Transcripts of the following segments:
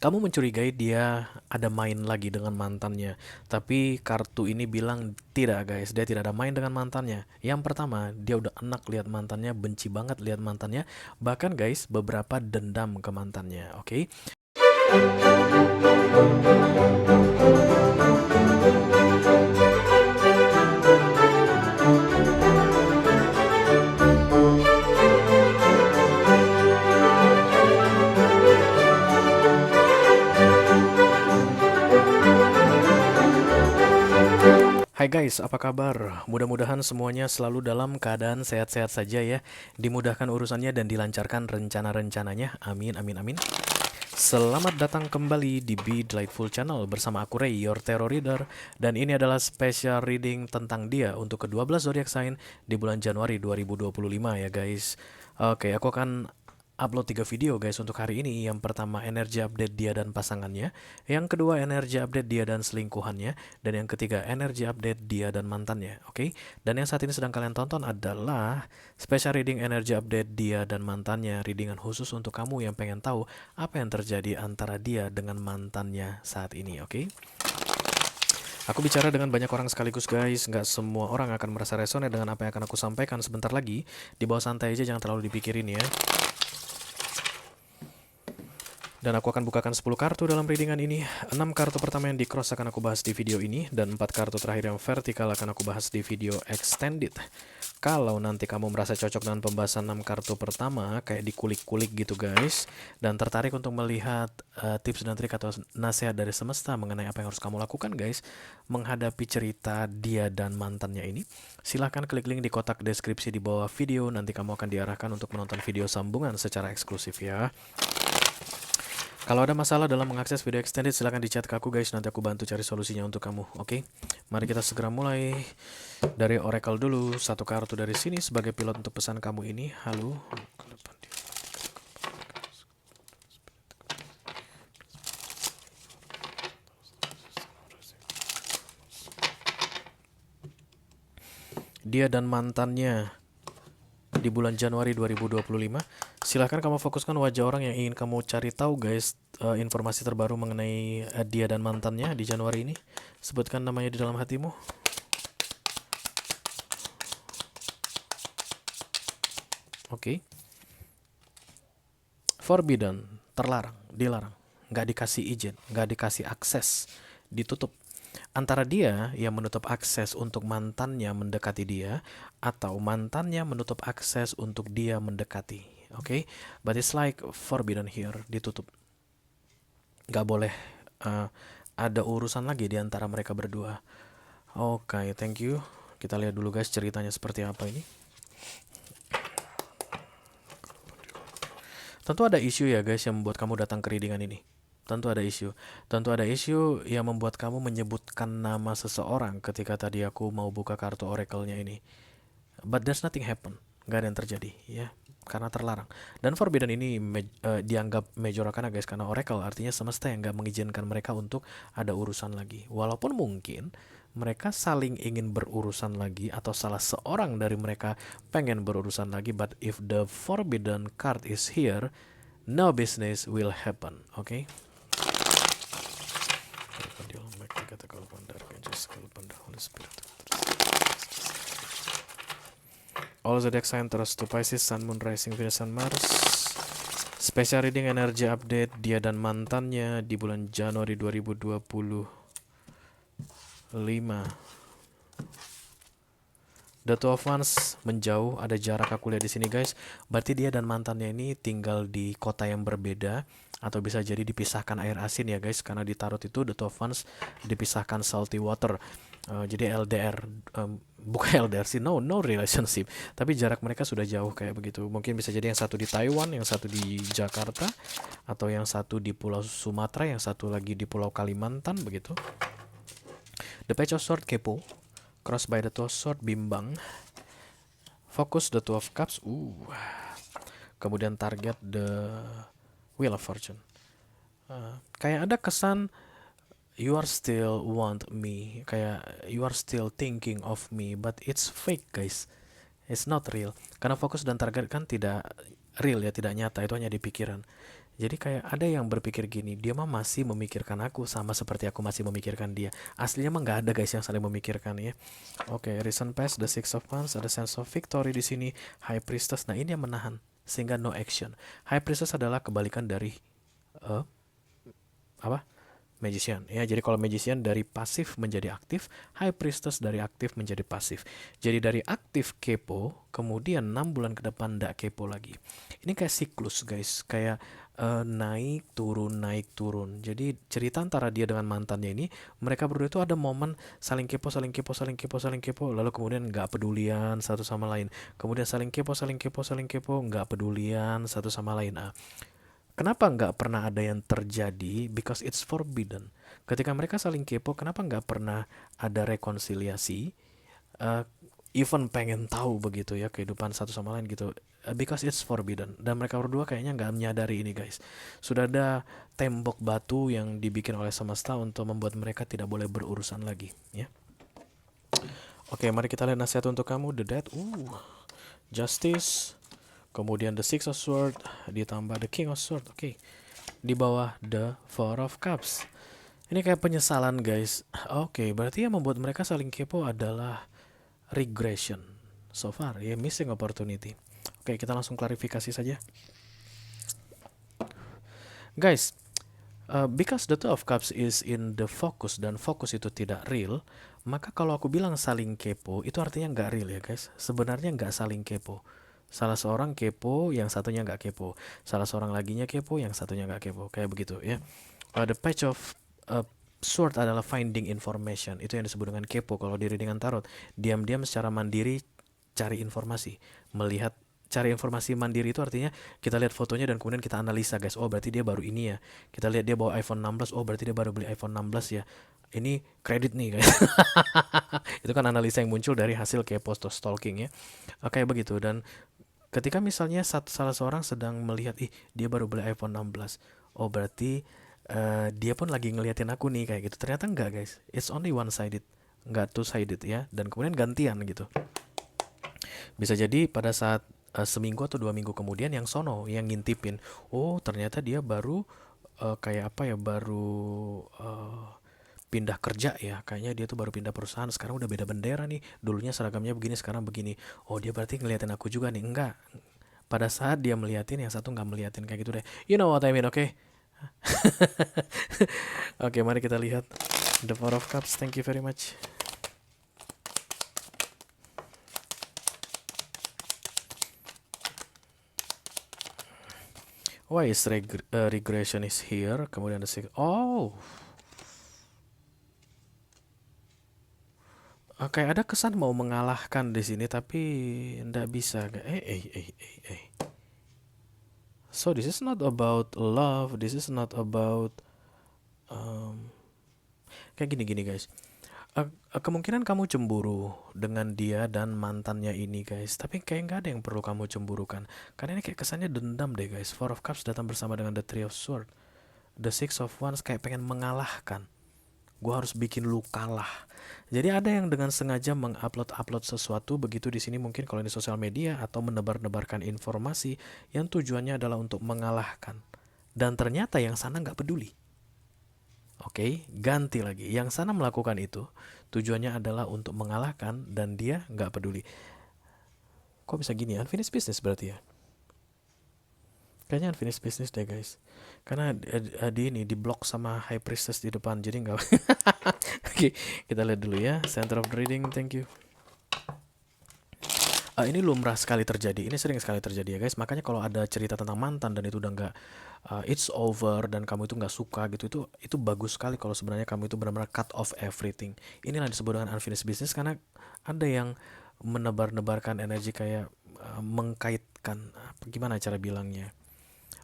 Kamu mencurigai dia ada main lagi dengan mantannya, tapi kartu ini bilang tidak guys, dia tidak ada main dengan mantannya. Yang pertama, dia udah enak lihat mantannya, benci banget lihat mantannya, bahkan guys beberapa dendam ke mantannya, oke? Hai guys, apa kabar? Mudah-mudahan semuanya selalu dalam keadaan sehat-sehat saja ya. Dimudahkan urusannya dan dilancarkan rencana-rencananya. Amin, amin, amin. Selamat datang kembali di Be Delightful Channel bersama aku Ray, your Tarot Reader. Dan ini adalah special reading tentang dia untuk ke-12 zodiak sign di bulan Januari 2025 ya guys. Oke, aku akan upload 3 video guys untuk hari ini. Yang pertama energi update dia dan pasangannya, yang kedua energi update dia dan selingkuhannya, dan yang ketiga energi update dia dan mantannya. Oke, dan yang saat ini sedang kalian tonton adalah special reading energi update dia dan mantannya, readingan khusus untuk kamu yang pengen tahu apa yang terjadi antara dia dengan mantannya saat ini. Oke, aku bicara dengan banyak orang sekaligus guys, nggak semua orang akan merasa resonate dengan apa yang akan aku sampaikan sebentar lagi. Di bawah santai aja, jangan terlalu dipikirin ya. Dan aku akan bukakan 10 kartu dalam readingan ini. 6 kartu pertama yang di cross akan aku bahas di video ini, dan 4 kartu terakhir yang vertikal akan aku bahas di video extended. Kalau nanti kamu merasa cocok dengan pembahasan 6 kartu pertama, kayak dikulik-kulik gitu guys, dan tertarik untuk melihat tips dan trik atau nasihat dari semesta mengenai apa yang harus kamu lakukan guys, menghadapi cerita dia dan mantannya ini, silahkan klik link di kotak deskripsi di bawah video, nanti kamu akan diarahkan untuk menonton video sambungan secara eksklusif ya. Kalau ada masalah dalam mengakses video extended, silahkan di chat ke aku guys, nanti aku bantu cari solusinya untuk kamu. Oke, mari kita segera mulai dari Oracle dulu. Satu kartu dari sini sebagai pilot untuk pesan kamu ini. Halo. Dia dan mantannya di bulan Januari 2025. Silahkan kamu fokuskan wajah orang yang ingin kamu cari tahu guys, informasi terbaru mengenai dia dan mantannya di Januari ini. Sebutkan namanya di dalam hatimu. Oke. Forbidden, terlarang, dilarang, nggak dikasih izin, nggak dikasih akses, ditutup. Antara dia yang menutup akses untuk mantannya mendekati dia, atau mantannya menutup akses untuk dia mendekati. Oke, but it's like forbidden here, ditutup. Nggak boleh uh, ada urusan lagi di antara mereka berdua. Oke, thank you. Kita lihat dulu guys ceritanya seperti apa ini. Tentu ada isu ya guys yang membuat kamu datang ke readingan ini. Tentu ada isu. Tentu ada isu yang membuat kamu menyebutkan nama seseorang ketika tadi aku mau buka kartu oracle-nya ini. But there's nothing happen. Gak ada yang terjadi ya. Karena terlarang. Dan forbidden ini dianggap major arcana guys. Karena oracle artinya semesta yang gak mengizinkan mereka untuk ada urusan lagi. Walaupun mungkin mereka saling ingin berurusan lagi, atau salah seorang dari mereka pengen berurusan lagi, but if the forbidden card is here, no business will happen. Oke, all zodiac sign terus to Pisces, Sun, Moon, Rising, Venus, and Mars. Special reading energy update dia dan mantannya di bulan Januari 2025. The Two of Wands menjauh, ada jarak aku lihat di sini guys. Berarti dia dan mantannya ini tinggal di kota yang berbeda, atau bisa jadi dipisahkan air asin ya guys. Karena di tarot itu The Two of Wands dipisahkan salty water. Jadi LDR, bukan LDR sih, no relationship. Tapi jarak mereka sudah jauh kayak begitu. Mungkin bisa jadi yang satu di Taiwan, yang satu di Jakarta, atau yang satu di Pulau Sumatera, yang satu lagi di Pulau Kalimantan begitu. The Page of Swords kepo, Cross by the Two of Swords bimbang, Focus the Two of Cups, kemudian target the Wheel of Fortune. Kayak ada kesan you are still want me, kayak you are still thinking of me, but it's fake guys, it's not real. Karena fokus dan target kan tidak real ya, tidak nyata, itu hanya di pikiran. Jadi kayak ada yang berpikir gini, dia mah masih memikirkan aku sama seperti aku masih memikirkan dia. Aslinya mah nggak ada guys yang saling memikirkan ya. Oke, recent past, the six of wands, ada sense of victory di sini. High priestess, nah ini yang menahan sehingga no action. High priestess adalah kebalikan dari eh, apa? Magician ya. Jadi kalau magician dari pasif menjadi aktif, high priestess dari aktif menjadi pasif. Jadi dari aktif kepo, kemudian 6 bulan ke depan ndak kepo lagi. Ini kayak siklus guys, kayak naik turun naik turun. Jadi cerita antara dia dengan mantannya ini, mereka berdua itu ada momen saling kepo saling kepo saling kepo saling kepo, lalu kemudian nggak pedulian satu sama lain, kemudian saling kepo saling kepo saling kepo, nggak pedulian satu sama lain. Kenapa nggak pernah ada yang terjadi? Because it's forbidden. Ketika mereka saling kepo, kenapa nggak pernah ada rekonsiliasi? Uh, Even pengen tahu begitu ya kehidupan satu sama lain gitu. Because it's forbidden. Dan mereka berdua kayaknya nggak menyadari ini guys. Sudah ada tembok batu yang dibikin oleh semesta untuk membuat mereka tidak boleh berurusan lagi. Ya. Oke, mari kita lihat nasihat untuk kamu. The Dead. Justice. Kemudian the Six of Sword ditambah the King of Sword. Oke. Di bawah the Four of Cups. Ini kayak penyesalan guys. Oke, berarti yang membuat mereka saling kepo adalah regression. So far, ya missing opportunity. Oke, kita langsung klarifikasi saja. Guys, because the Two of Cups is in the focus dan fokus itu tidak real, maka kalau aku bilang saling kepo, itu artinya nggak real ya guys. Sebenarnya nggak saling kepo. Salah seorang kepo, yang satunya nggak kepo. Salah seorang laginya kepo, yang satunya nggak kepo. Kayak begitu ya. The Page of Sword adalah finding information. Itu yang disebut dengan kepo kalau di readingan tarot. Diam-diam secara mandiri cari informasi. Melihat cari informasi mandiri itu artinya kita lihat fotonya dan kemudian kita analisa guys. Oh berarti dia baru ini ya. Kita lihat dia bawa iPhone 16. Oh berarti dia baru beli iPhone 16 ya. Ini kredit nih guys. Itu kan analisa yang muncul dari hasil kepo atau stalking ya. Kayak begitu. Dan ketika misalnya salah seorang sedang melihat, dia baru beli iPhone 16. Oh berarti dia pun lagi ngeliatin aku nih kayak gitu. Ternyata enggak guys. It's only one sided. Enggak two sided ya. Dan kemudian gantian gitu. Bisa jadi pada saat seminggu atau 2 minggu kemudian yang sono yang ngintipin. Oh ternyata dia baru kayak apa ya, baru pindah kerja ya. Kayaknya dia tuh baru pindah perusahaan. Sekarang udah beda bendera nih. Dulunya seragamnya begini, sekarang begini. Oh dia berarti ngeliatin aku juga nih. Enggak. Pada saat dia meliatin, yang satu nggak meliatin kayak gitu deh. You know what I mean, oke? Okay? Oke, mari kita lihat the Four of Cups. Thank you very much. Why is regression is here? Kemudian the six. Oh, oke, ada kesan mau mengalahkan di sini tapi ndak bisa. So this is not about love. This is not about kayak gini guys. Kemungkinan kamu cemburu dengan dia dan mantannya ini guys. Tapi kayak nggak ada yang perlu kamu cemburukan. Karena ini kayak kesannya dendam deh guys. Four of Cups datang bersama dengan the Three of Swords. The Six of Wands kayak pengen mengalahkan. Gue harus bikin lu kalah. Jadi ada yang dengan sengaja mengupload sesuatu begitu di sini, mungkin kalau di sosial media, atau menebar-nebarkan informasi yang tujuannya adalah untuk mengalahkan. Dan ternyata yang sana nggak peduli. Oke, ganti lagi. Yang sana melakukan itu tujuannya adalah untuk mengalahkan dan dia nggak peduli. Kok bisa gini? Unfinished business berarti ya? Kayaknya unfinished business deh guys. Karena di blok sama High Priestess di depan, jadi nggak. Oke, kita lihat dulu ya. Center of the reading, thank you. Ini lumrah sekali terjadi. Ini sering sekali terjadi ya guys. Makanya kalau ada cerita tentang mantan dan itu udah nggak it's over dan kamu itu nggak suka gitu, itu bagus sekali kalau sebenarnya kamu itu benar-benar cut off everything. Inilah disebut dengan unfinished business karena ada yang menebar-nebarkan energi kayak mengkaitkan. Gimana cara bilangnya?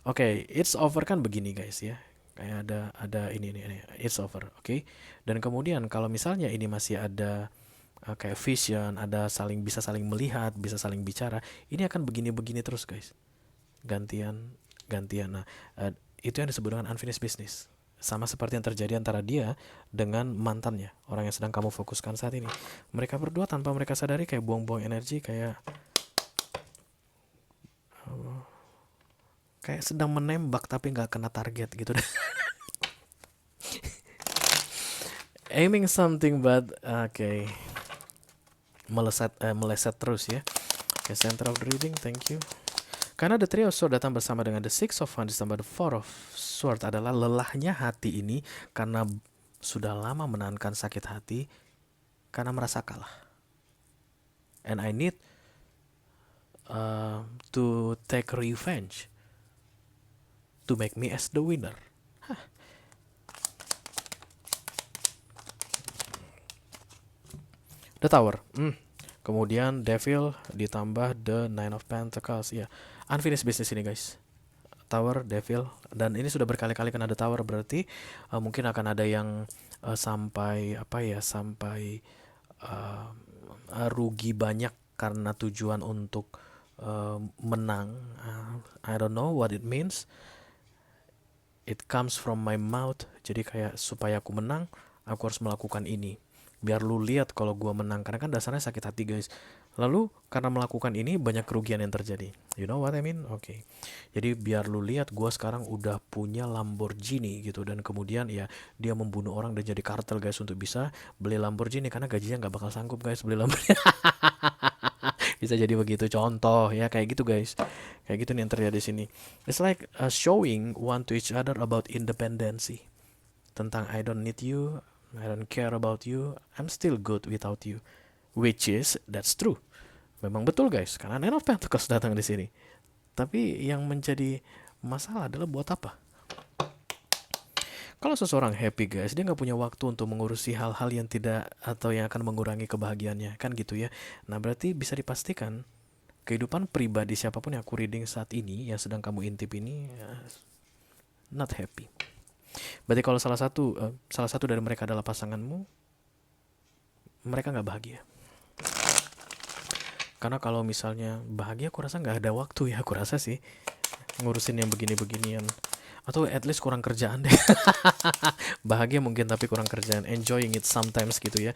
Oke, it's over kan begini guys ya. Kayak ada ini it's over, oke. Dan kemudian kalau misalnya ini masih ada kayak vision, ada bisa saling melihat, bisa saling bicara, ini akan begini-begini terus guys. Gantian. Nah, itu yang disebut dengan unfinished business. Sama seperti yang terjadi antara dia dengan mantannya, orang yang sedang kamu fokuskan saat ini. Mereka berdua tanpa mereka sadari kayak buang-buang energi, kayak kayak sedang menembak tapi nggak kena target gitu deh. Aiming something but oke. Meleset terus ya. Oke, center of the reading, thank you. Karena the three of sword datang bersama dengan the six of wands ditambah the four of sword adalah lelahnya hati ini karena sudah lama menahankan sakit hati karena merasa kalah. And I need to take revenge to make me as the winner. The Tower. Kemudian Devil ditambah the Nine of Pentacles. Ya, unfinished business ini guys. Tower, Devil, dan ini sudah berkali-kali kan ada Tower, berarti mungkin akan ada yang sampai rugi banyak karena tujuan untuk menang. I don't know what it means. It comes from my mouth. Jadi kayak supaya aku menang, aku harus melakukan ini. Biar lu lihat kalau gua menang, karena kan dasarnya sakit hati guys. Lalu karena melakukan ini banyak kerugian yang terjadi. You know what I mean? Oke. Jadi biar lu lihat gua sekarang udah punya Lamborghini gitu, dan kemudian ya dia membunuh orang dan jadi kartel guys untuk bisa beli Lamborghini karena gajinya nggak bakal sanggup guys beli Lamborghini. Bisa jadi begitu contoh ya, kayak gitu guys. Kayak gitu nih yang terjadi di sini. It's like showing one to each other about independency. Tentang I don't need you, I don't care about you, I'm still good without you. Which is, that's true. Memang betul guys, karena Nine of Pentacles datang di sini. Tapi yang menjadi masalah adalah buat apa? Kalau seseorang happy guys, dia nggak punya waktu untuk mengurusi hal-hal yang tidak atau yang akan mengurangi kebahagiaannya, kan gitu ya. Nah berarti bisa dipastikan kehidupan pribadi siapapun yang aku reading saat ini, yang sedang kamu intip ini, not happy. Berarti kalau salah satu dari mereka adalah pasanganmu, mereka nggak bahagia. Karena kalau misalnya bahagia, aku rasa nggak ada waktu ya, aku rasa sih ngurusin yang begini-beginian. Atau at least kurang kerjaan deh. Bahagia mungkin tapi kurang kerjaan. Enjoying it sometimes gitu ya.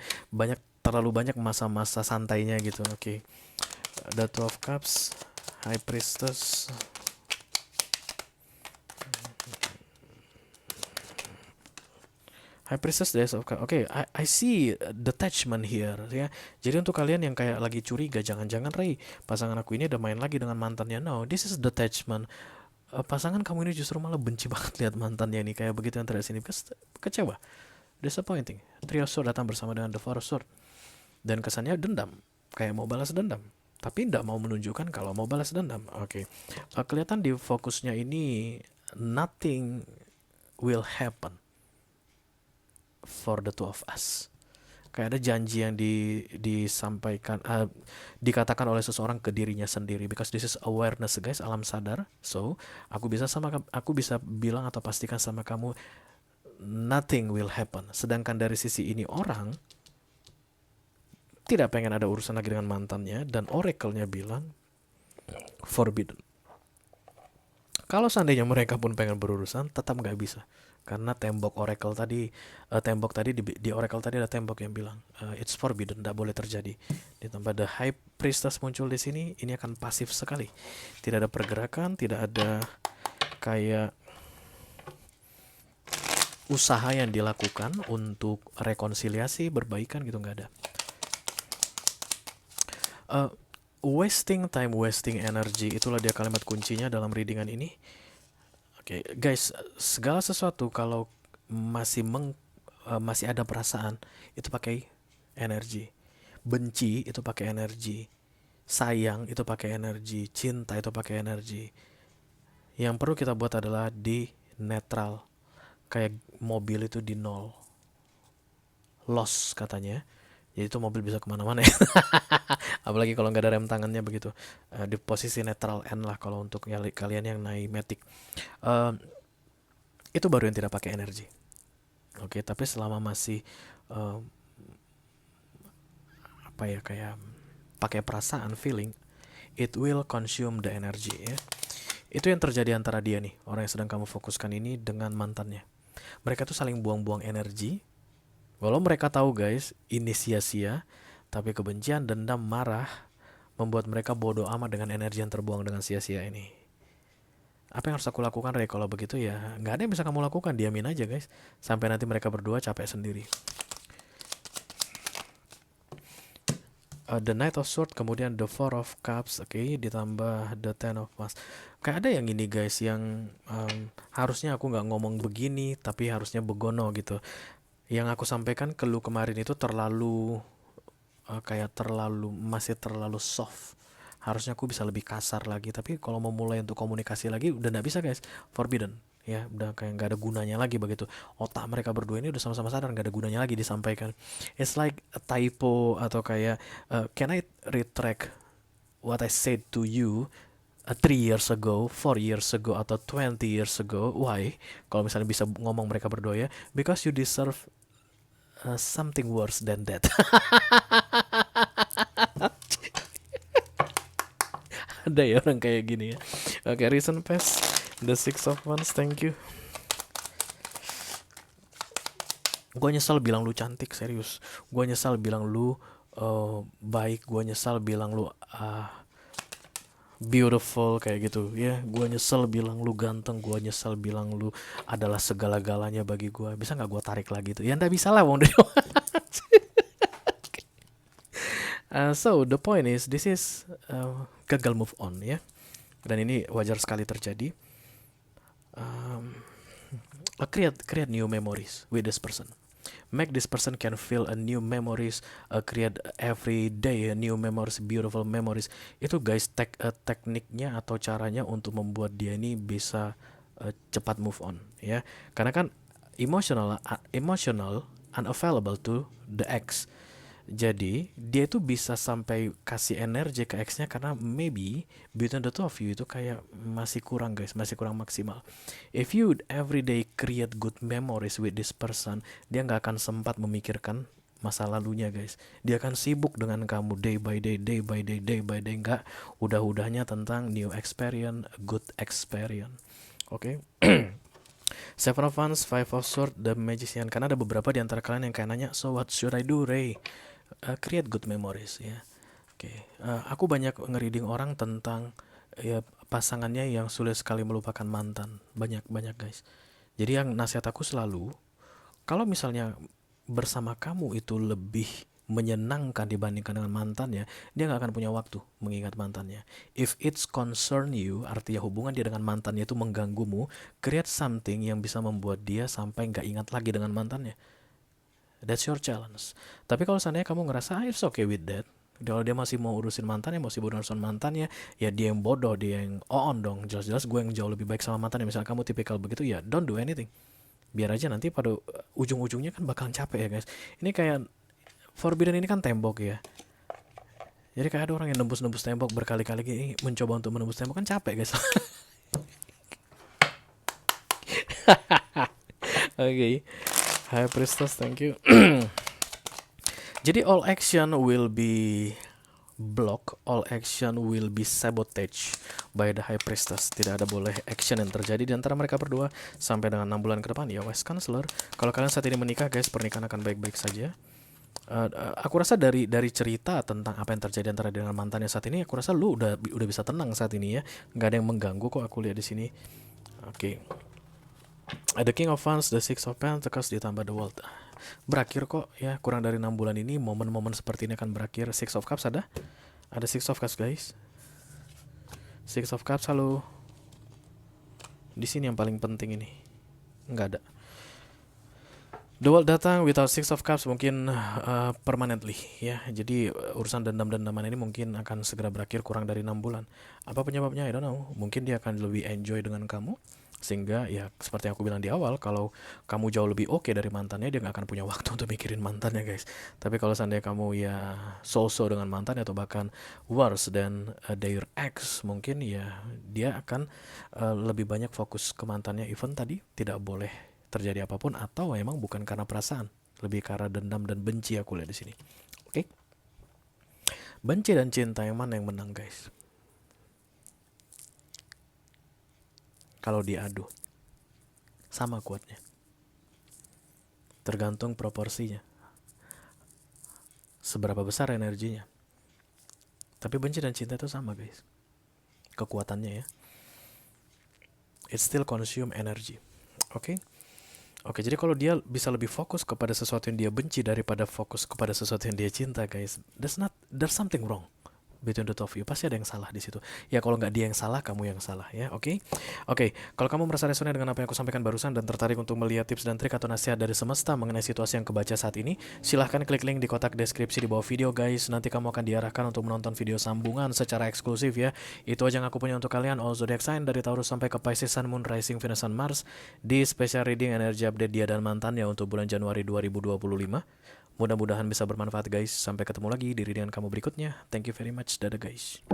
Terlalu banyak masa-masa santainya gitu. Oke. The Two of Cups, High Priestess. High Priestess, Days of Cups. Oke, I see detachment here ya. Jadi untuk kalian yang kayak lagi curiga, jangan-jangan Ray, pasangan aku ini udah main lagi dengan mantannya. No, this is detachment. Pasangan kamu ini justru malah benci banget lihat mantannya ini kayak begitu yang terjadi sini. Kecewa, disappointing. Three of Swords datang bersama dengan the Four of Swords, dan kesannya dendam, kayak mau balas dendam, tapi tidak mau menunjukkan kalau mau balas dendam. Oke. Kelihatan di fokusnya ini nothing will happen for the two of us. Kayak ada janji yang disampaikan, dikatakan oleh seseorang ke dirinya sendiri, because this is awareness guys, alam sadar. So aku bisa bilang atau pastikan sama kamu, nothing will happen. Sedangkan dari sisi ini orang tidak pengen ada urusan lagi dengan mantannya, dan oracle-nya bilang forbidden. Kalau seandainya mereka pun pengen berurusan, tetap nggak bisa. Karena tembok tadi di oracle tadi ada tembok yang bilang it's forbidden, tidak boleh terjadi. Ditambah the High Priestess muncul di sini, ini akan pasif sekali. Tidak ada pergerakan, tidak ada kayak usaha yang dilakukan untuk rekonsiliasi, berbaikan gitu, nggak ada. Wasting time, wasting energy, itulah dia kalimat kuncinya dalam readingan ini. Oke, guys, segala sesuatu kalau masih ada perasaan, itu pakai energi. Benci itu pakai energi. Sayang itu pakai energi. Cinta itu pakai energi. Yang perlu kita buat adalah di netral. Kayak mobil itu di nol. Loss katanya. Jadi itu mobil bisa kemana-mana ya. Apalagi kalau nggak ada rem tangannya begitu. Di posisi netral N lah kalau untuk kalian yang naik Matic. Itu baru yang tidak pakai energi. Oke, tapi selama masih kayak pakai perasaan, feeling, it will consume the energy ya. Itu yang terjadi antara dia nih, orang yang sedang kamu fokuskan ini, dengan mantannya. Mereka tuh saling buang-buang energi. Walau mereka tahu guys, ini sia-sia, tapi kebencian, dendam, marah membuat mereka bodoh amat dengan energi yang terbuang dengan sia-sia ini. Apa yang harus aku lakukan, Ray? Kalau begitu ya nggak ada yang bisa kamu lakukan, diamin aja guys. Sampai nanti mereka berdua capek sendiri. The Knight of Sword, kemudian the Four of Cups, oke, ditambah the Ten of Wands. Kayak ada yang ini guys, yang harusnya aku nggak ngomong begini, tapi harusnya begono gitu. Yang aku sampaikan ke lu kemarin itu terlalu kayak masih terlalu soft. Harusnya aku bisa lebih kasar lagi, tapi kalau mau mulai untuk komunikasi lagi udah nggak bisa guys, forbidden ya, udah kayak nggak ada gunanya lagi begitu. Otak mereka berdua ini udah sama-sama sadar nggak ada gunanya lagi disampaikan. It's like a typo atau kayak can I retract what I said to you 3 years ago, 4 years ago, atau 20 years ago. Why? Kalau misalnya bisa ngomong mereka berdua ya, because you deserve something worse than that. Ada ya orang kayak gini ya. Oke, recent past, the Six of Wands, thank you. Gue nyesal bilang lu cantik, serius. Gue nyesal bilang lu baik. Gue nyesal bilang lu beautiful kayak gitu ya. Gue nyesel bilang lu ganteng. Gue nyesel bilang lu adalah segala-galanya bagi gue. Bisa nggak gue tarik lagi tuh? Ya ndak bisa lah, wong. So the point is, this is gagal move on ya. Dan ini wajar sekali terjadi. Create new memories with this person. Make this person can feel a new memories, create every day a new memories, beautiful memories. Itu guys, tekniknya atau caranya untuk membuat dia ini bisa cepat move on ya. Karena kan emotional unavailable to the ex. Jadi dia itu bisa sampai kasih energi ke ex-nya karena maybe between the two of you itu kayak masih kurang guys, masih kurang maksimal. If you everyday create good memories with this person, dia nggak akan sempat memikirkan masa lalunya guys. Dia akan sibuk dengan kamu day by day, day by day, day by day. Nggak udah-udahnya tentang new experience, good experience. Oke. Seven of Wands, Five of Swords, The Magician. Karena ada beberapa di antara kalian yang kayak nanya, so what should I do, Ray? Create good memories ya. Oke. Aku banyak ngereading orang tentang ya pasangannya yang sulit sekali melupakan mantan. Banyak guys. Jadi yang nasihat aku selalu, kalau misalnya bersama kamu itu lebih menyenangkan dibandingkan dengan mantannya, dia nggak akan punya waktu mengingat mantannya. If it's concern you, artinya hubungan dia dengan mantannya itu mengganggumu, create something yang bisa membuat dia sampai nggak ingat lagi dengan mantannya. That's your challenge. Tapi kalau seandainya kamu ngerasa it's okay with that, kalau dia masih mau urusin mantannya, masih mau urusin mantannya, ya dia yang bodoh, dia yang on dong. Jelas-jelas gue yang jauh lebih baik sama mantannya. Misalnya kamu tipikal begitu, ya don't do anything. Biar aja nanti pada ujung-ujungnya kan bakalan capek ya guys. Ini kayak Forbidden ini kan tembok ya. Jadi kayak ada orang yang nembus-nembus tembok berkali-kali mencoba untuk menembus tembok, kan capek guys. Oke. High Priestess, thank you. Jadi all action will be block, all action will be sabotage by the High Priestess. Tidak ada boleh action yang terjadi di antara mereka berdua sampai dengan 6 bulan ke depan ya Wise Counselor. Kalau kalian saat ini menikah guys, pernikahan akan baik-baik saja. Aku rasa dari cerita tentang apa yang terjadi antara dengan mantannya saat ini, aku rasa lu udah bisa tenang saat ini ya. Nggak ada yang mengganggu kok, aku lihat di sini. Oke. The King of Wands, the Six of Pentacles ditambah the World. Berakhir kok ya, kurang dari 6 bulan ini momen-momen seperti ini akan berakhir. Six of Cups ada Six of Cups guys. Six of Cups, halo. Di sini yang paling penting ini nggak ada. The World datang without Six of Cups mungkin permanently ya. Jadi urusan dendam-dendaman ini mungkin akan segera berakhir kurang dari 6 bulan. Apa penyebabnya? I don't know. Mungkin dia akan lebih enjoy dengan kamu. Sehingga ya seperti yang aku bilang di awal, kalau kamu jauh lebih oke dari mantannya, dia gak akan punya waktu untuk mikirin mantannya guys. Tapi kalau seandainya kamu ya so-so dengan mantannya atau bahkan worse than their ex, mungkin ya dia akan lebih banyak fokus ke mantannya. Even tadi tidak boleh terjadi apapun, atau emang bukan karena perasaan, lebih karena dendam dan benci aku lihat di sini. Oke. Benci dan cinta yang mana yang menang guys? Kalau diadu sama kuatnya, tergantung proporsinya, seberapa besar energinya. Tapi benci dan cinta itu sama guys, kekuatannya ya. It still consume energy. Oke. Oke, jadi kalau dia bisa lebih fokus kepada sesuatu yang dia benci daripada fokus kepada sesuatu yang dia cinta, guys, there's something wrong between the two of you. Pasti ada yang salah di situ. Ya kalau nggak dia yang salah, kamu yang salah ya. Oke. Oke, kalau kamu merasa resonate dengan apa yang aku sampaikan barusan dan tertarik untuk melihat tips dan trik atau nasihat dari semesta mengenai situasi yang kebaca saat ini, silahkan klik link di kotak deskripsi di bawah video, guys. Nanti kamu akan diarahkan untuk menonton video sambungan secara eksklusif ya. Itu aja yang aku punya untuk kalian. All zodiac sign dari Taurus sampai ke Pisces, Sun, Moon, Rising, Venus, dan Mars di special reading energi update dia dan mantannya untuk bulan Januari 2025. Mudah-mudahan bisa bermanfaat, guys. Sampai ketemu lagi di readingan kamu berikutnya. Thank you very much. Dadah, guys.